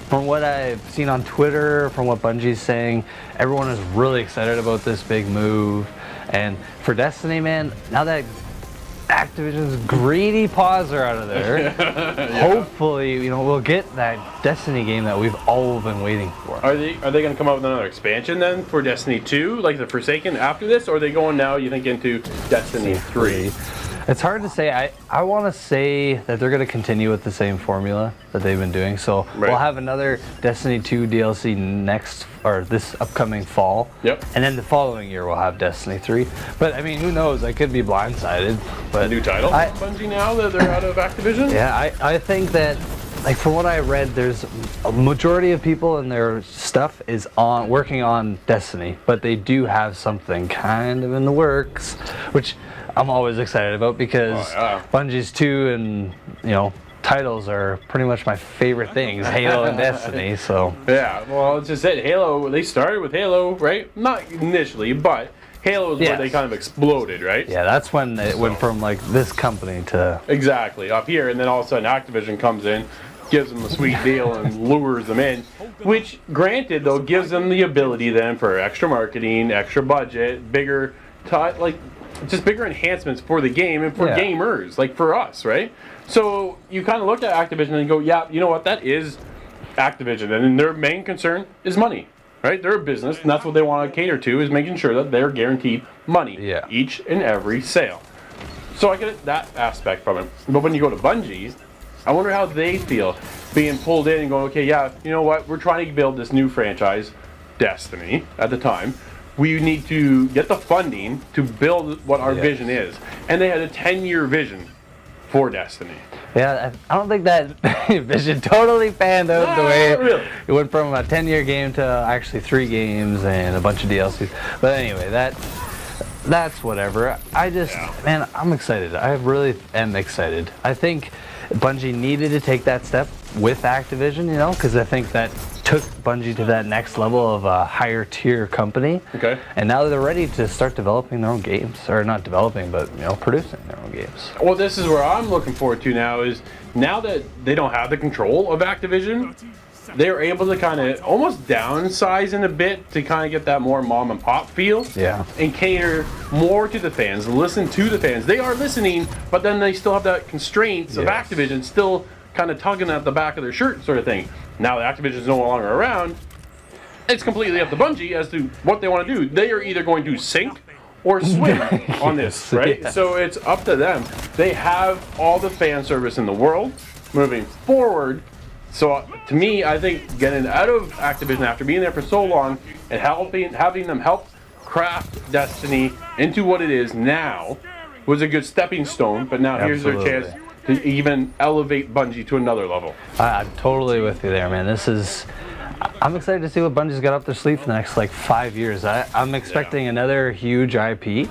From what I've seen on Twitter, from what Bungie's saying, everyone is really excited about this big move. And for Destiny, man, now that Activision's greedy paws are out of there, hopefully, we'll get that Destiny game that we've all been waiting for. Are they going to come out with another expansion then for Destiny 2, like the Forsaken after this, or are they going now, you think, into Destiny 3? It's hard to say. I want to say that they're going to continue with the same formula that they've been doing. So we'll have another Destiny 2 DLC this upcoming fall. Yep. And then the following year we'll have Destiny 3. But I mean, who knows? I could be blindsided. But New title? Bungie now that they're out of Activision? Yeah, I think that, like from what I read, there's a majority of people in their stuff is working on Destiny, but they do have something kind of in the works, which I'm always excited about because Bungie's 2 and titles are pretty much my favorite things, Halo and Destiny. So yeah, well, it's just it. Halo. They started with Halo, right? Not initially, but Halo is where they kind of exploded, right? Yeah, that's when it went from like this company to exactly up here, and then all of a sudden Activision comes in, gives them a sweet deal and lures them in, which granted though gives them the ability then for extra marketing, extra budget, bigger just bigger enhancements for the game and for gamers, like for us, right? So you kind of look at Activision and go, yeah, you know what, that is Activision, and their main concern is money, right? They're a business, and that's what they want to cater to, is making sure that they're guaranteed money each and every sale. So I get that aspect from it. But when you go to Bungie, I wonder how they feel being pulled in and going, okay, yeah, you know what? We're trying to build this new franchise, Destiny, at the time. We need to get the funding to build what our vision is. And they had a 10-year vision for Destiny. Yeah, I don't think that vision totally panned out the way really. it went from a 10-year game to actually 3 games and a bunch of DLCs. But anyway, that's whatever. Man, I'm excited. I really am excited. I think Bungie needed to take that step with Activision, you know, because I think that took Bungie to that next level of a higher tier company. Okay. And now they're ready to start developing their own games, or not developing, but you know, producing their own games. Well, this is where I'm looking forward to now is now that they don't have the control of Activision, they're able to kind of almost downsize in a bit to kind of get that more mom and pop feel. Yeah. And cater more to the fans, listen to the fans. They are listening, but then they still have that constraints of Activision still kind of tugging at the back of their shirt sort of thing. Now that Activision is no longer around, it's completely up to Bungie as to what they want to do. They are either going to sink or swim on this, right? Yeah. So it's up to them. They have all the fan service in the world moving forward. So to me, I think getting out of Activision after being there for so long and having them help craft Destiny into what it is now was a good stepping stone. But now here's their chance to even elevate Bungie to another level. I'm totally with you there, man. I'm excited to see what Bungie's got up their sleeve for the next like 5 years. I'm expecting another huge IP.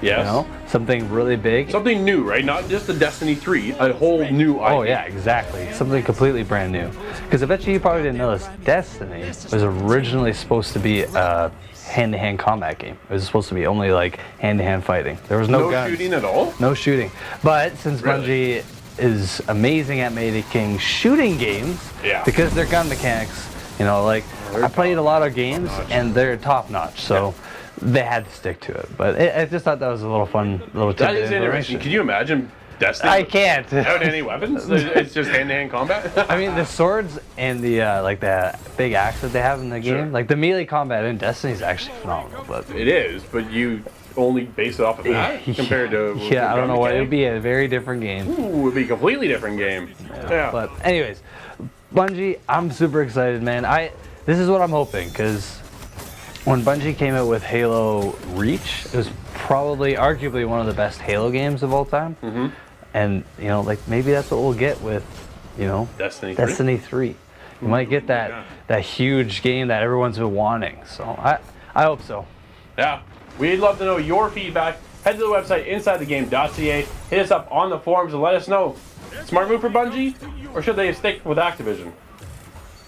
Yes. You know, something really big. Something new, right? Not just the Destiny 3, a whole new IP. Oh yeah, exactly. Something completely brand new. Because I bet you probably didn't know this. Destiny was originally supposed to be a hand-to-hand combat game. It was supposed to be only like hand-to-hand fighting. There was no guns. Shooting at all? No shooting. But since Bungie is amazing at making shooting games, because their gun mechanics, you know, like I played a lot of games and they're top-notch. So. They had to stick to it, but I just thought that was a little fun little tidbit. That is interesting. Can you imagine Destiny? I can't. Without any weapons? It's just hand-to-hand combat? I mean, the swords and the like the big axe that they have in the game, like the melee combat in Destiny is actually phenomenal. But it is, but you only base it off of that compared to I don't know what. It would be a very different game. Ooh, it would be a completely different game. Yeah. But anyways, Bungie, I'm super excited, man. This is what I'm hoping, because when Bungie came out with Halo Reach, it was probably, arguably, one of the best Halo games of all time. Mm-hmm. And, you know, like, maybe that's what we'll get with, you know, Destiny 3. You might get that huge game that everyone's been wanting. So, I hope so. Yeah. We'd love to know your feedback. Head to the website, insidethegame.ca. Hit us up on the forums and let us know. Smart move for Bungie, or should they stick with Activision?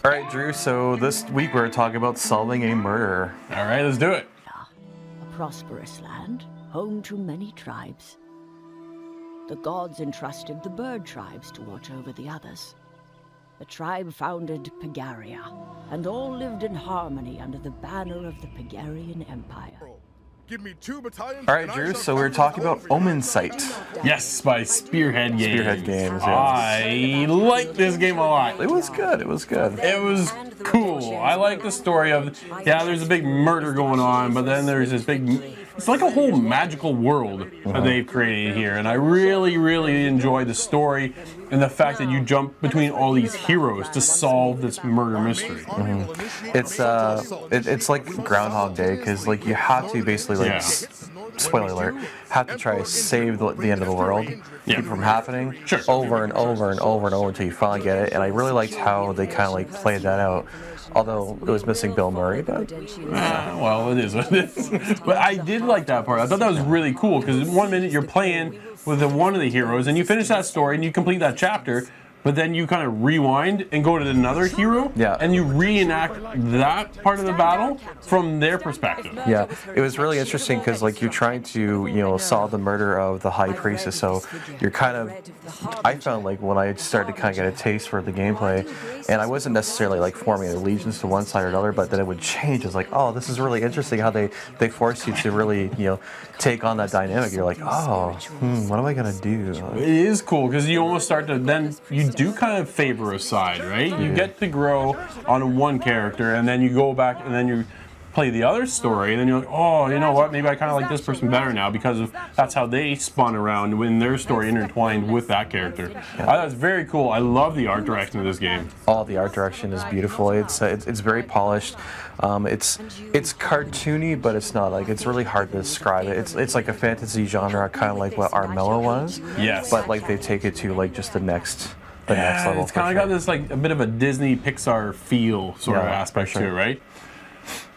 All right, Drew, so this week we're talking about solving a murder. All right, let's do it. A prosperous land, home to many tribes. The gods entrusted the bird tribes to watch over the others. The tribe founded Pagaria, and all lived in harmony under the banner of the Pagarian Empire. Give me 2 battalions. All right, Drew, so we're talking about Omen Sight. Yes, by Spearhead Games. Spearhead Games, yeah. I like this game a lot. It was good, it was good. It was cool. I like the story of, there's a big murder going on, but then there's this big, it's like a whole magical world that they've created here. And I really, really enjoy the story and the fact that you jump between all these heroes to solve this murder mystery. It's like Groundhog Day, because like you have to basically like, spoiler alert, have to try to save the end of the world, keep it from happening over and over and over and over until you finally get it. And I really liked how they kind of like played that out. Although it was missing Bill Murray, but well, it is what it is. But I did like that part. I thought that was really cool because 1 minute you're playing with one of the heroes and you finish that story and you complete that chapter, but then you kind of rewind and go to another hero, and you reenact that part of the battle from their perspective. Yeah, it was really interesting because like you're trying to, you know, solve the murder of the high priestess, so you're kind of, I found like when I started to kind of get a taste for the gameplay, and I wasn't necessarily like forming allegiance to one side or another, but then it would change. It's like, oh, this is really interesting how they force you to really, you know, take on that dynamic. You're like, oh, what am I gonna do? It is cool because you almost start to then you do kind of favor a side, right? You get to grow on one character and then you go back and then you play the other story, and then you're like, oh, you know what? Maybe I kind of like this person better now because that's how they spun around when their story intertwined with that character. I thought it's very cool. I love the art direction of this game. All the art direction is beautiful. It's very polished. It's cartoony, but it's not like, it's really hard to describe it. It's like a fantasy genre, kind of like what Armello was. Yes. But like they take it to like just the next level. It's kind of got this like a bit of a Disney Pixar feel sort of aspect to it, right?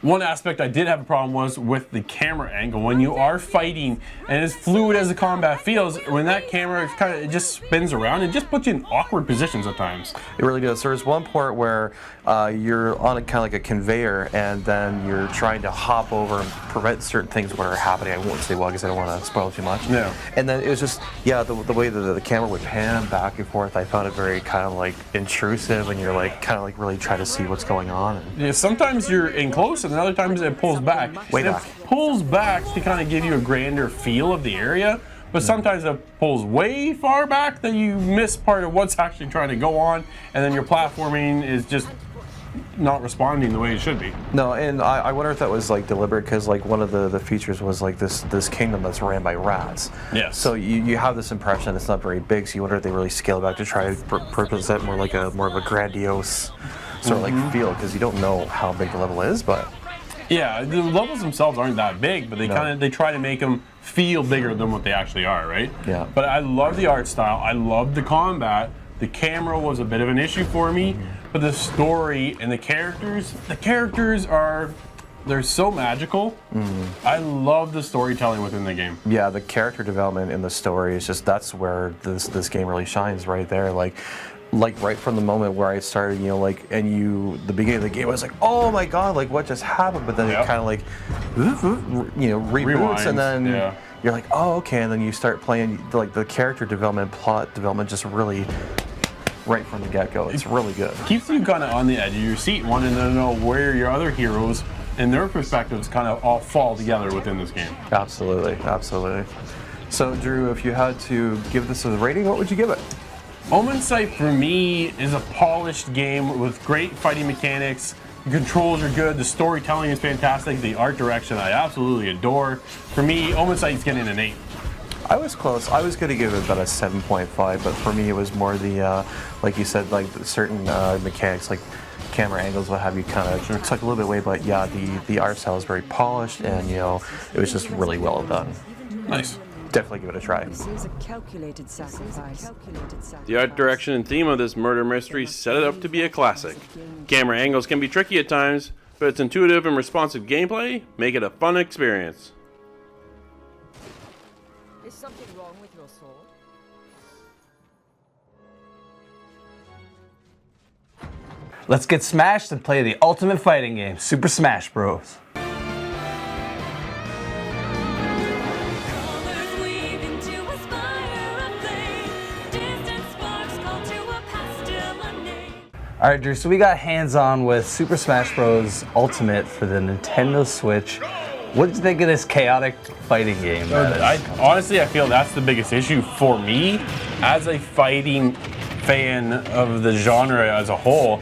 One aspect I did have a problem was with the camera angle. When you are fighting, and as fluid as the combat feels, when that camera it just spins around, it just puts you in awkward positions at times. It really does. There's one part where you're on a kind of like a conveyor, and then you're trying to hop over and prevent certain things that are happening. I won't say well because I don't want to spoil too much. Yeah. And then it was just, the way that the camera would pan back and forth, I found it very kind of like intrusive, and you're like kind of like really trying to see what's going on. Yeah, sometimes you're in close, and other times it pulls back. Way back. It pulls back to kind of give you a grander feel of the area, but sometimes it pulls way far back that you miss part of what's actually trying to go on, and then your platforming is just not responding the way it should be. No, and I wonder if that was like deliberate, because like one of the features was like this kingdom that's ran by rats. Yes. So you have this impression it's not very big, so you wonder if they really scale back to try to present more of a grandiose sort of like feel, because you don't know how big the level is, but. Yeah, the levels themselves aren't that big, but they try to make them feel bigger than what they actually are, right? Yeah. But I love the art style. I love the combat. The camera was a bit of an issue for me, but the story and the characters they're so magical. I love the storytelling within the game. Yeah, the character development in the story is just, that's where this game really shines right there. Like right from the moment where I started, the beginning of the game, I was like, oh my god, like what just happened? But then it kind of like, reboots, Rewinds, and then you're like, oh okay, and then you start playing, like the character development, plot development, just really right from the get-go. It's really good. Keeps you kind of on the edge of your seat, wanting to know where your other heroes and their perspectives kind of all fall together within this game. Absolutely, absolutely. So Drew, if you had to give this a rating, what would you give it? Omen Sight for me is a polished game with great fighting mechanics. The controls are good, the storytelling is fantastic, the art direction I absolutely adore. For me, Omen Sight's getting an 8. I was close. I was going to give it about a 7.5, but for me it was more the, like you said, like certain mechanics, like camera angles, what have you, kind of took a little bit away, but yeah, the art style is very polished, and it was just really well done. Nice. Definitely give it a try. The art direction and theme of this murder mystery set it up to be a classic. Camera angles can be tricky at times, but its intuitive and responsive gameplay make it a fun experience. Is something wrong with your sword? Let's get smashed and play the ultimate fighting game, Super Smash Bros. Alright Drew, so we got hands-on with Super Smash Bros. Ultimate for the Nintendo Switch. What did you think of this chaotic fighting game? Honestly, I feel that's the biggest issue for me as a fighting fan of the genre as a whole.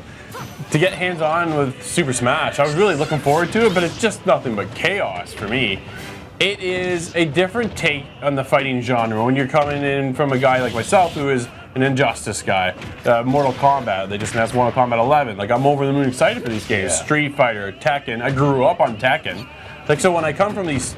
To get hands-on with Super Smash, I was really looking forward to it, but it's just nothing but chaos for me. It is a different take on the fighting genre when you're coming in from a guy like myself who is an Injustice guy, Mortal Kombat. They just announced Mortal Kombat 11. Like, I'm over the moon excited for these games. Yeah. Street Fighter, Tekken. I grew up on Tekken. Like, so when I come from these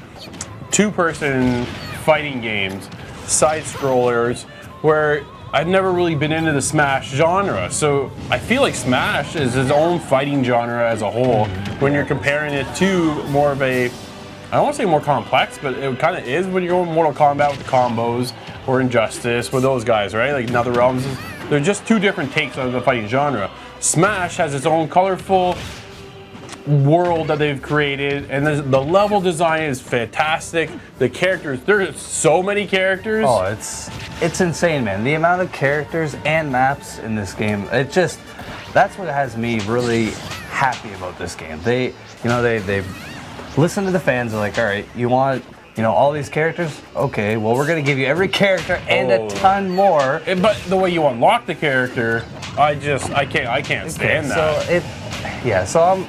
two-person fighting games, side scrollers, where I've never really been into the Smash genre, so I feel like Smash is its own fighting genre as a whole. When you're comparing it to more of a, I don't want to say more complex, but it kind of is when you're going Mortal Kombat with combos, or Injustice with those guys, right? Like NetherRealms, they're just two different takes on the fighting genre. Smash has its own colorful world that they've created, and the level design is fantastic. The characters, there's so many characters. Oh, it's insane, man. The amount of characters and maps in this game, that's what has me really happy about this game. They've listened to the fans. They're like, all right, you want all these characters? Okay, well, we're gonna give you every character and a ton more. But the way you unlock the character, I can't stand that. So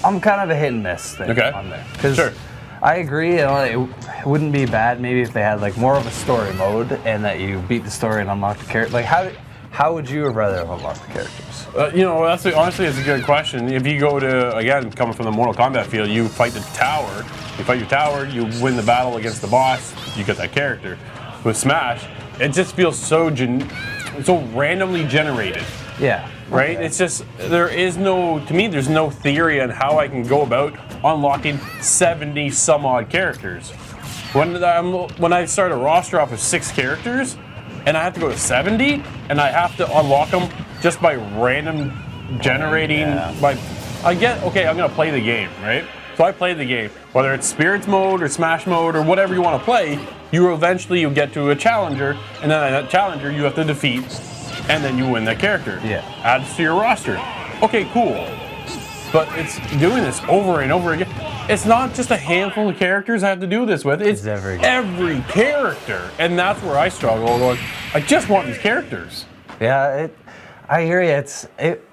I'm kind of a hit and miss thing on there. Because I agree, you know, it wouldn't be bad maybe if they had like more of a story mode and that you beat the story and unlock the character. Like how would you have rather have unlocked the characters? You know, honestly, it's a good question. If you go to, again, coming from the Mortal Kombat field, you fight the tower. You fight your tower, you win the battle against the boss, you get that character. With Smash, it just feels so randomly generated. Yeah. Right? Okay. It's just, there's no theory on how I can go about unlocking 70 some odd characters. When I start a roster off of 6 characters, and I have to go to 70, and I have to unlock them just by random generating. I'm gonna play the game, right? So I play the game, whether it's Spirits mode or Smash mode or whatever you want to play. You'll get to a challenger, and then that challenger you have to defeat, and then you win that character. Yeah. Adds to your roster. Okay, cool. But it's doing this over and over again. It's not just a handful of characters I have to do this with. It's every character. And that's where I struggle. Going, I just want these characters. Yeah, I hear you.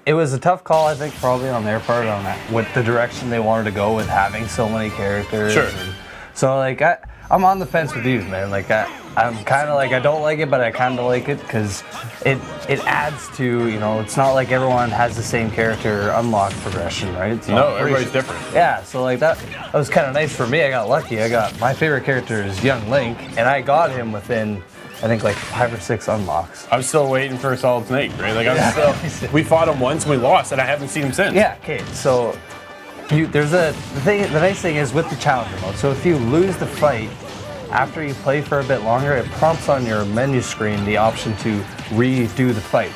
It was a tough call, I think, probably on their part on that, with the direction they wanted to go with having so many characters. Sure. And so like I'm on the fence with you, man. Like I'm kind of like I don't like it, but I kind of like it because it adds to, you know, it's not like everyone has the same character unlock progression, right? So no, everybody's different. Yeah, so like that was kind of nice for me. I got lucky. I got my favorite character is young Link, and I got him within, I think, like 5 or 6 unlocks. I'm still waiting for Solid Snake, right? Like we fought him once and we lost, and I haven't seen him since. Yeah. Okay. So the nice thing is with the challenger mode. So if you lose the fight after you play for a bit longer, it prompts on your menu screen the option to redo the fight.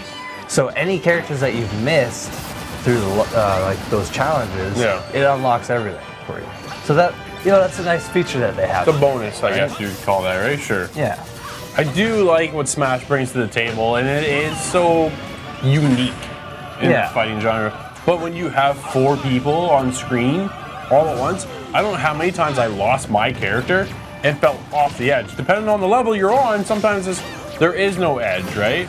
So any characters that you've missed through the like those challenges, it unlocks everything for you. So that, you know, that's a nice feature that they have. It's a bonus, I guess you'd call that, right? Sure. Yeah. I do like what Smash brings to the table, and it is so unique in the fighting genre. But when you have 4 people on screen all at once, I don't know how many times I lost my character and felt off the edge. Depending on the level you're on, sometimes there is no edge, right?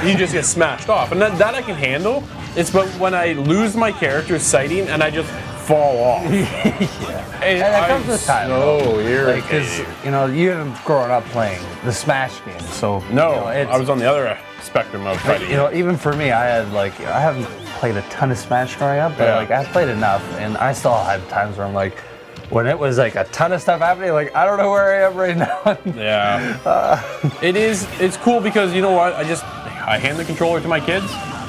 You just get smashed off. And that I can handle. It's but when I lose my character's sighting and I just fall off. And that comes with time. So irritating. Because, you know, you haven't grown up playing the Smash game, so... No, you know, I was on the other spectrum of fighting. You know, even for me, I haven't played a ton of Smash growing up, but like I've played enough, and I still had times where I'm like, when it was like a ton of stuff happening, like I don't know where I am right now. It's cool because, you know what, I hand the controller to my kids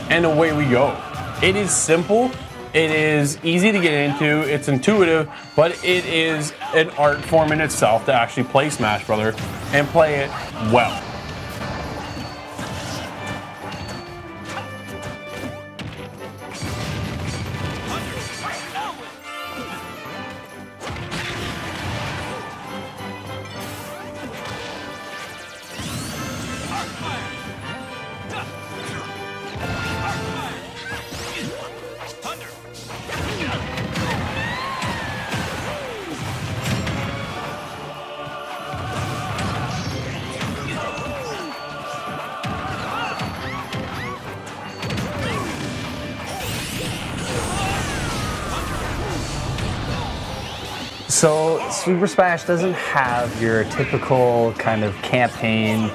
and away we go. It is simple, it is easy to get into, it's intuitive, but it is an art form in itself to actually play Smash Brother and play it well. So Super Smash doesn't have your typical kind of campaign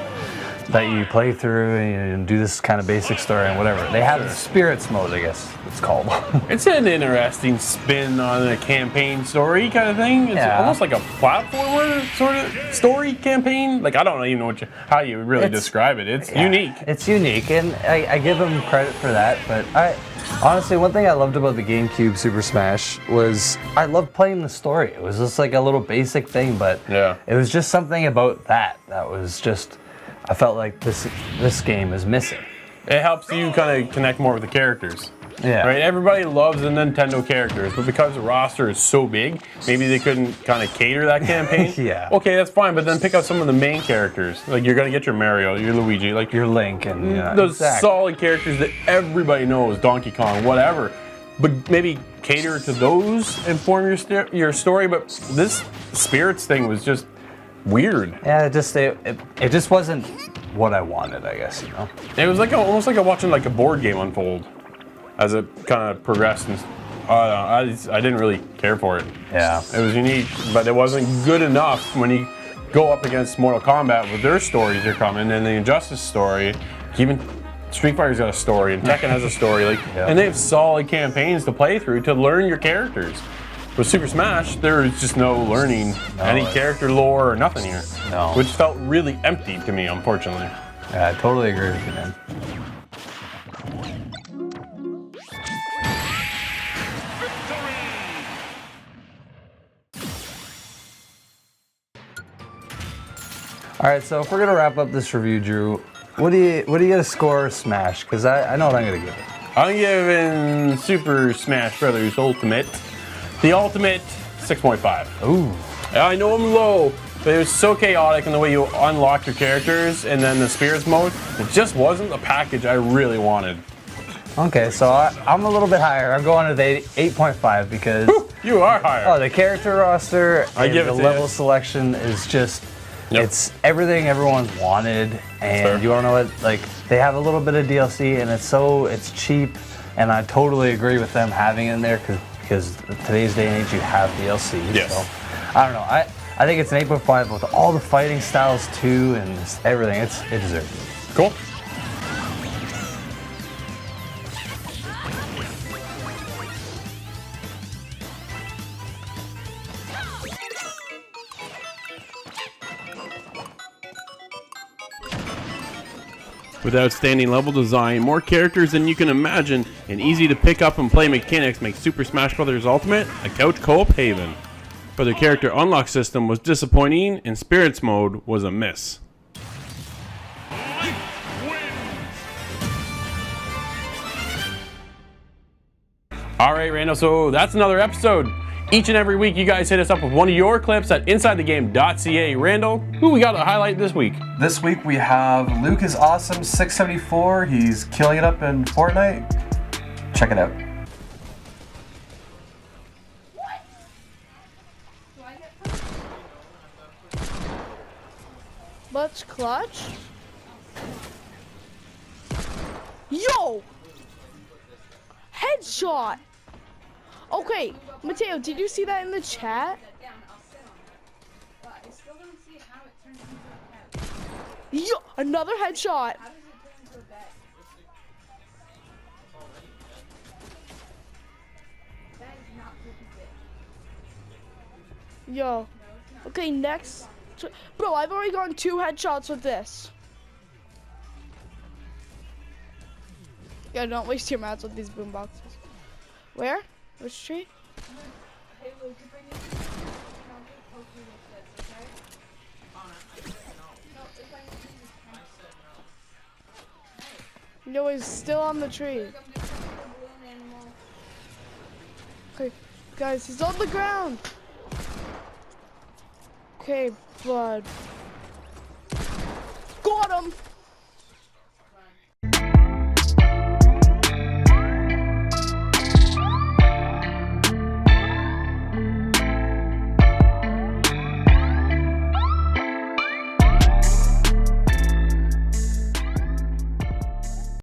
that you play through and do this kind of basic story and whatever. They have the Spirits mode, I guess it's called. It's an interesting spin on a campaign story kind of thing. It's almost like a platformer sort of story campaign. Like, I don't even know how you really describe it. It's unique. It's unique, and I give them credit for that, but honestly, one thing I loved about the GameCube Super Smash was I loved playing the story. It was just like a little basic thing, but it was just something about that was just, I felt like this game is missing. It helps you kind of connect more with the characters. Yeah. Right? Everybody loves the Nintendo characters, but because the roster is so big, maybe they couldn't kind of cater that campaign. Okay, that's fine, but then pick out some of the main characters. Like, you're going to get your Mario, your Luigi, like your Link, and those solid characters that everybody knows, Donkey Kong, whatever. But maybe cater to those and form your story. But this Spirits thing was just weird. Yeah, it just wasn't what I wanted, I guess, you know. It was like almost like watching like a board game unfold as it kind of progressed and I didn't really care for it. Yeah. It was unique, but it wasn't good enough when you go up against Mortal Kombat with their stories they're coming, and the Injustice story. Even Street Fighter's got a story, and Tekken has a story, like, and they have solid campaigns to play through to learn your characters. With Super Smash, there's just no learning any character lore or nothing here. No. Which felt really empty to me, unfortunately. Yeah, I totally agree with you, man. All right, so if we're gonna wrap up this review, Drew, what do you gonna score Smash? Because I know what I'm gonna give it. I'm giving Super Smash Bros. Ultimate, the Ultimate, 6.5. Ooh. I know I'm low, but it was so chaotic in the way you unlock your characters, and then the Spirits mode, it just wasn't the package I really wanted. Okay, so I'm a little bit higher. I'm going to the 8.5 because you are higher. Oh, the character roster and give it the to level you. selection is just it's everything everyone's wanted. And you wanna know what? Like, they have a little bit of DLC and it's cheap, and I totally agree with them having it in there because today's day and age you have DLC. Yes. So I don't know. I think it's an 8.5 with all the fighting styles too and just everything. It deserves it. Cool. With outstanding level design, more characters than you can imagine, and easy to pick up and play mechanics make Super Smash Bros. Ultimate a couch co-op haven. But the character unlock system was disappointing, and Spirits mode was a miss. Alright, Randall, so that's another episode. Each and every week, you guys hit us up with one of your clips at InsideTheGame.ca. Randall, who we got to highlight this week? This week we have Luke is Awesome 674. He's killing it up in Fortnite. Check it out. Let's clutch. Yo! Headshot! Okay, Mateo, did you see that in the chat? Yo, another headshot. Yo. Okay, next. Bro, I've already gotten 2 headshots with this. Yeah, don't waste your mats with these boom boxes. Where? Which tree? No, he's still on the tree. Okay, guys, he's on the ground. Okay, bud. Got him!